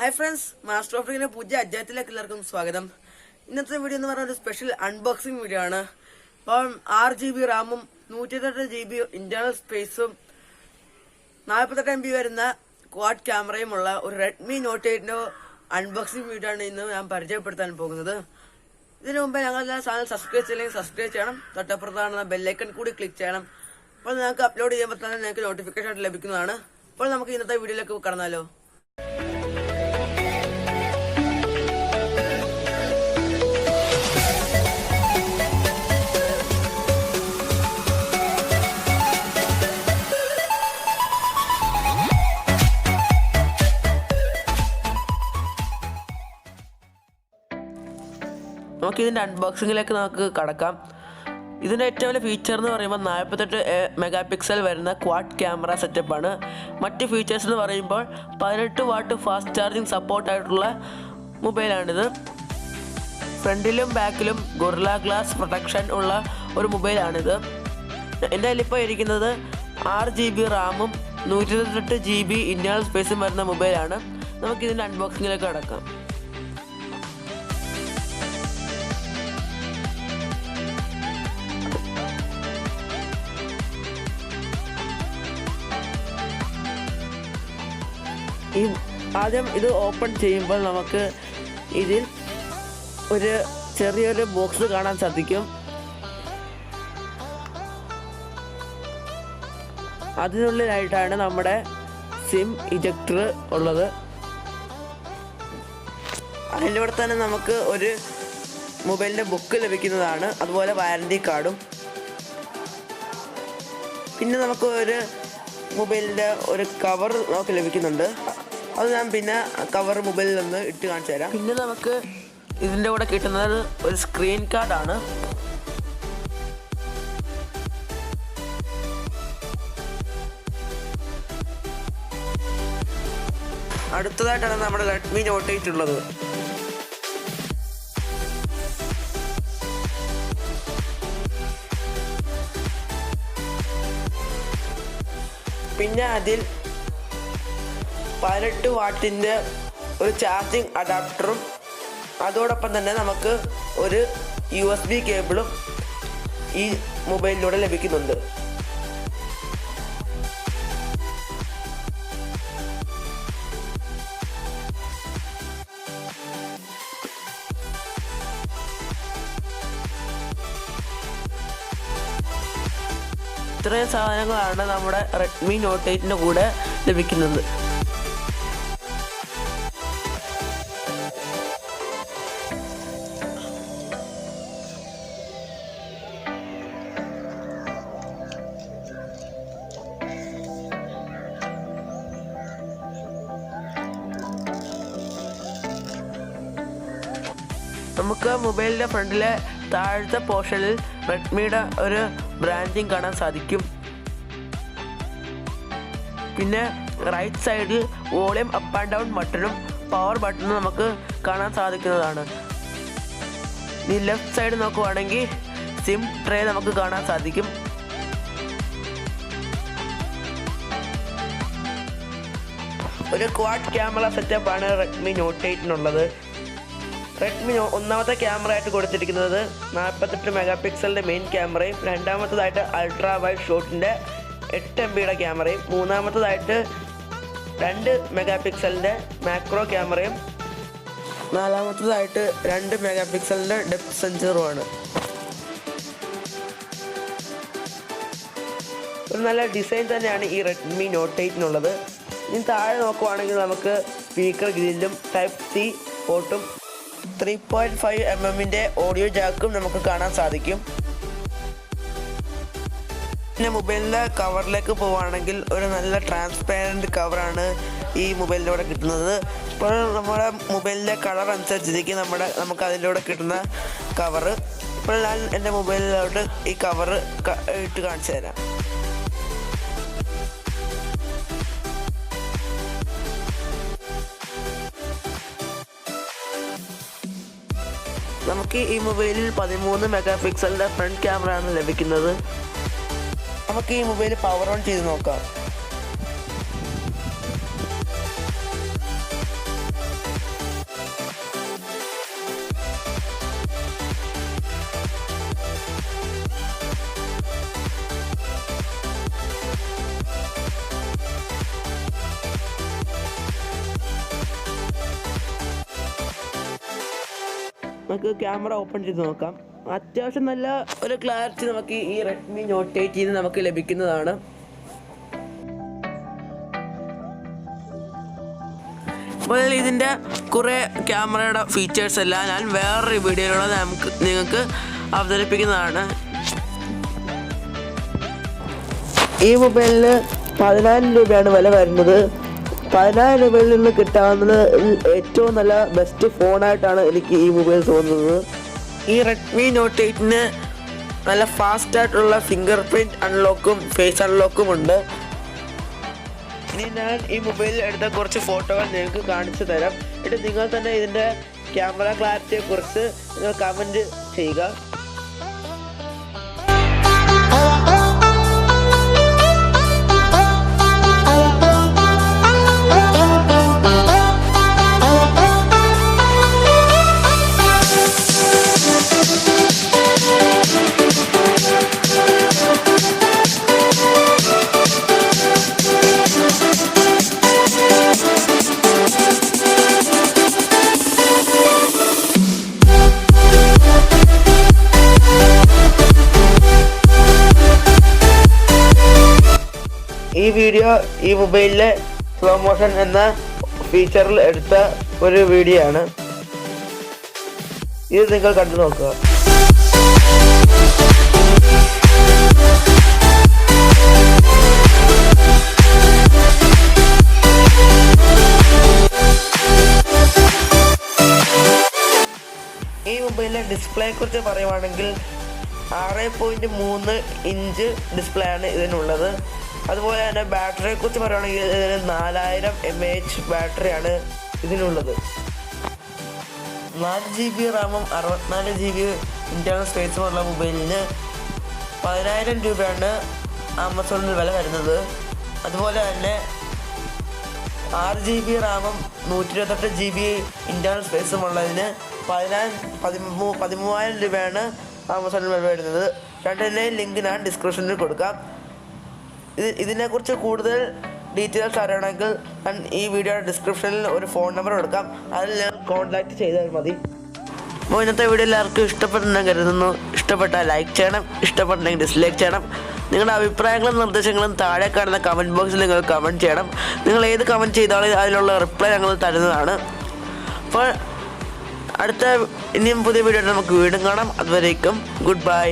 Hi friends, master of ഡിഗ്രിയുടെ പുതിയ അധ്യായത്തിലേക്ക് എല്ലാവർക്കും സ്വാഗതം. ഇന്നത്തെ വീഡിയോ എന്ന് പറയുന്നത് ഒരു സ്പെഷ്യൽ അൺബോക്സിംഗ് വീഡിയോ ആണ്. അപ്പം 6 GB റാമും 128 GB ഇന്റേണൽ സ്പേസും 48 MB വരുന്ന ക്വാഡ് ക്യാമറയുമുള്ള ഒരു റെഡ്മി നോട്ട് 8 അൺബോക്സിംഗ് വീഡിയോ ആണ് ഇന്ന് ഞാൻ പരിചയപ്പെടുത്താൻ പോകുന്നത്. ഇതിനു മുമ്പ് ഞങ്ങളുടെ ചാനൽ സബ്സ്ക്രൈബ് ചെയ്യില്ലെങ്കിൽ സബ്സ്ക്രൈബ് ചെയ്യണം, തൊട്ടപ്പുറത്താണ് ബെല്ലൈക്കൺ കൂടി ക്ലിക്ക് ചെയ്യണം. അപ്പോൾ നിങ്ങൾക്ക് അപ്ലോഡ് ചെയ്യുമ്പോൾ തന്നെ നിങ്ങൾക്ക് നോട്ടിഫിക്കേഷൻ ലഭിക്കുന്നതാണ്. അപ്പോൾ നമുക്ക് ഇന്നത്തെ വീഡിയോയിലേക്ക് കടന്നാലോ. നമുക്ക് ഇതിൻ്റെ അൺബോക്സിങ്ങിലേക്ക് നമുക്ക് കടക്കാം. ഇതിൻ്റെ ഏറ്റവും വലിയ ഫീച്ചർ എന്ന് പറയുമ്പോൾ 48 MP വരുന്ന ക്വാഡ് ക്യാമറ സെറ്റപ്പാണ്. മറ്റ് ഫീച്ചേഴ്സ് എന്ന് പറയുമ്പോൾ 18 വാട്ട് ഫാസ്റ്റ് ചാർജിങ് സപ്പോർട്ടായിട്ടുള്ള മൊബൈലാണിത്. ഫ്രണ്ടിലും ബാക്കിലും ഗൊറില്ല ഗ്ലാസ് പ്രൊട്ടക്ഷൻ ഉള്ള ഒരു മൊബൈലാണിത്. എൻ്റെ കയ്യിലിപ്പോൾ ഇരിക്കുന്നത് 6 GB റാമും 128 GB ഇന്റേണൽ സ്പേസും വരുന്ന മൊബൈലാണ്. നമുക്കിതിൻ്റെ അൺബോക്സിങ്ങിലേക്ക് കടക്കാം. ആദ്യം ഇത് ഓപ്പൺ ചെയ്യുമ്പോൾ നമുക്ക് ഇതിൽ ഒരു ചെറിയൊരു ബോക്സ് കാണാൻ സാധിക്കും. അതിനുള്ളിലായിട്ടാണ് നമ്മുടെ സിം ഇജക്ടർ ഉള്ളത്. അതിലൂടെ തന്നെ നമുക്ക് ഒരു മൊബൈലിൻ്റെ ബുക്ക് ലഭിക്കുന്നതാണ്, അതുപോലെ വാറണ്ടി കാർഡും. പിന്നെ നമുക്ക് ഒരു മൊബൈലിൻ്റെ ഒരു കവർ നമുക്ക് ലഭിക്കുന്നുണ്ട്. അത് ഞാൻ പിന്നെ കവർ മൊബൈലിൽ നിന്ന് ഇട്ട് കാണിച്ചു തരാം. പിന്നെ നമുക്ക് ഇതിൻ്റെ കൂടെ കിട്ടുന്നത് ഒരു സ്ക്രീൻ കാർഡാണ്. അടുത്തതായിട്ടാണ് നമ്മുടെ റെഡ്മി നോട്ട് 8 ഉള്ളത്. പിന്നെ അതിൽ 18 വാട്ടിൻ്റെ ഒരു ചാർജിങ് അഡാപ്റ്ററും അതോടൊപ്പം തന്നെ നമുക്ക് ഒരു USB കേബിളും ഈ മൊബൈലിലൂടെ ലഭിക്കുന്നുണ്ട്. ഇത്രയും സാധനങ്ങളാണ് നമ്മുടെ റെഡ്മി നോട്ട് 8 കൂടെ ലഭിക്കുന്നത്. നമുക്ക് മൊബൈലിൻ്റെ ഫ്രണ്ടിലെ താഴത്തെ പോർഷനിൽ റെഡ്മിയുടെ ഒരു ബ്രാൻഡിങ് കാണാൻ സാധിക്കും. പിന്നെ റൈറ്റ് സൈഡിൽ വോളിയം അപ്പ് ആൻഡ് ഡൗൺ ബട്ടണും പവർ ബട്ടണും നമുക്ക് കാണാൻ സാധിക്കുന്നതാണ്. ഈ ലെഫ്റ്റ് സൈഡ് നോക്കുവാണെങ്കിൽ സിം ട്രേ നമുക്ക് കാണാൻ സാധിക്കും. ഒരു ക്വാഡ് ക്യാമറ സെറ്റപ്പാണ് റെഡ്മി നോട്ട് 8 റെഡ്മി ഒന്നാമത്തെ ക്യാമറ ആയിട്ട് കൊടുത്തിരിക്കുന്നത് 48 MP മെയിൻ ക്യാമറയും, രണ്ടാമത്തതായിട്ട് അൾട്രാ വൈഡ് ഷോട്ടിൻ്റെ 8 MB ക്യാമറയും, മൂന്നാമത്തതായിട്ട് 2 MP മാക്രോ ക്യാമറയും, നാലാമത്തതായിട്ട് 2 MP ഡെപ്ത് സെൻസറുമാണ്. ഒരു നല്ല ഡിസൈൻ തന്നെയാണ് ഈ റെഡ്മി നോട്ട് 8 ഇനി താഴെ നോക്കുവാണെങ്കിൽ നമുക്ക് സ്പീക്കർ ഗ്രില്ലും Type-C പോർട്ടും 3.5 mm ഓഡിയോ ജാക്കും നമുക്ക് കാണാൻ സാധിക്കും. പിന്നെ മൊബൈലിൻ്റെ കവറിലേക്ക് പോവുകയാണെങ്കിൽ ഒരു നല്ല ട്രാൻസ്പാരൻറ്റ് കവറാണ് ഈ മൊബൈലിലൂടെ കിട്ടുന്നത്. ഇപ്പോൾ നമ്മുടെ മൊബൈലിൻ്റെ കളർ അനുസരിച്ചിരിക്കും നമുക്ക് അതിലൂടെ കിട്ടുന്ന കവറ്. ഇപ്പോൾ ഞാൻ എൻ്റെ മൊബൈലിലോട്ട് ഈ കവറ് ഇട്ട് കാണിച്ചു തരാം. നമുക്ക് ഈ മൊബൈലിൽ 13 MP ഫ്രണ്ട് ക്യാമറയാണ് ലഭിക്കുന്നത്. നമുക്ക് ഈ മൊബൈൽ പവർ ഓൺ ചെയ്ത് നോക്കാം. നമുക്ക് ക്യാമറ ഓപ്പൺ ചെയ്ത് നോക്കാം. അത്യാവശ്യം നല്ല ഒരു ക്ലാരിറ്റി നമുക്ക് ഈ റെഡ്മി നോട്ട് 8 നമുക്ക് ലഭിക്കുന്നതാണ്. അപ്പോൾ ഇതിൻ്റെ കുറേ ക്യാമറയുടെ ഫീച്ചേഴ്സ് എല്ലാം ഞാൻ വേറൊരു വീഡിയോയിലൂടെ നിങ്ങൾക്ക് അവതരിപ്പിക്കുന്നതാണ്. ഈ മൊബൈലിന് 10,000 രൂപയാണ് വില വരുന്നത്. 10,000 രൂപയിൽ നിന്ന് കിട്ടാവുന്നത് ഏറ്റവും നല്ല ബെസ്റ്റ് ഫോണായിട്ടാണ് എനിക്ക് ഈ മൊബൈൽ തോന്നുന്നത്. ഈ റെഡ്മി നോട്ട് 8 നല്ല ഫാസ്റ്റായിട്ടുള്ള ഫിംഗർ പ്രിൻറ്റ് അൺലോക്കും ഫേസ് അൺലോക്കും ഉണ്ട്. ഇനി ഞാൻ ഈ മൊബൈലിൽ എടുത്ത കുറച്ച് ഫോട്ടോകൾ നിങ്ങൾക്ക് കാണിച്ചു തരാം. എന്നിട്ട് നിങ്ങൾ തന്നെ ഇതിൻ്റെ ക്യാമറ ക്ലാരിറ്റിയെക്കുറിച്ച് നിങ്ങൾ കമൻറ്റ് ചെയ്യുക. ഈ വീഡിയോ ഈ മൊബൈലിലെ സ്ലോ മോഷൻ എന്ന ഫീച്ചറിൽ എടുത്ത ഒരു വീഡിയോ ആണ്. ഇത് നിങ്ങൾ കണ്ടു നോക്കുക. ഈ മൊബൈലിലെ ഡിസ്പ്ലേയെ കുറിച്ച് പറയുവാണെങ്കിൽ 6.3 ഇഞ്ച് ഡിസ്പ്ലേ ആണ് ഇതിനുള്ളത്. അതുപോലെ തന്നെ ബാറ്ററിയെ കുറിച്ച് പറയുകയാണെങ്കിൽ ഇതിന് 4000 mAh ബാറ്ററിയാണ് ഇതിനുള്ളത്. 4 GB റാമും 64 GB ഇൻറ്റേർണൽ സ്പേസും ഉള്ള മൊബൈലിന് 10,000 രൂപയാണ് ആമസോണിൽ വില വരുന്നത്. അതുപോലെ തന്നെ 6 GB റാമും 128 GB ഇൻറ്റേർണൽ സ്പേസും ഉള്ളതിന് 13,000 രൂപയാണ് ആമസോണിൽ വില വരുന്നത്. രണ്ടിൻ്റെയും ലിങ്ക് ഞാൻ ഡിസ്ക്രിപ്ഷനിൽ കൊടുക്കാം. ഇതിനെക്കുറിച്ച് കൂടുതൽ ഡീറ്റെയിൽസ് അറിയണമെങ്കിൽ ഞാൻ ഈ വീഡിയോയുടെ ഡിസ്ക്രിപ്ഷനിൽ ഒരു ഫോൺ നമ്പർ കൊടുക്കാം. അതിൽ ഞാൻ കോൺടാക്റ്റ് ചെയ്താൽ മതി. അപ്പോൾ ഇന്നത്തെ വീഡിയോ എല്ലാവർക്കും ഇഷ്ടപ്പെട്ടെന്ന് കരുതുന്നു. ഇഷ്ടപ്പെട്ടാൽ ലൈക്ക് ചെയ്യണം, ഇഷ്ടപ്പെട്ടെങ്കിൽ ഡിസ്ലൈക്ക് ചെയ്യണം. നിങ്ങളുടെ അഭിപ്രായങ്ങളും നിർദ്ദേശങ്ങളും താഴെ കാണുന്ന കമൻറ്റ് ബോക്സിൽ നിങ്ങൾ കമൻറ്റ് ചെയ്യണം. നിങ്ങൾ ഏത് കമൻറ്റ് ചെയ്താലും അതിലുള്ള റിപ്ലൈ ഞങ്ങൾ തരുന്നതാണ്. അപ്പോൾ ഇനിയും പുതിയ വീഡിയോ നമുക്ക് വീണ്ടും കാണാം. അതുവരേക്കും ഗുഡ് ബൈ.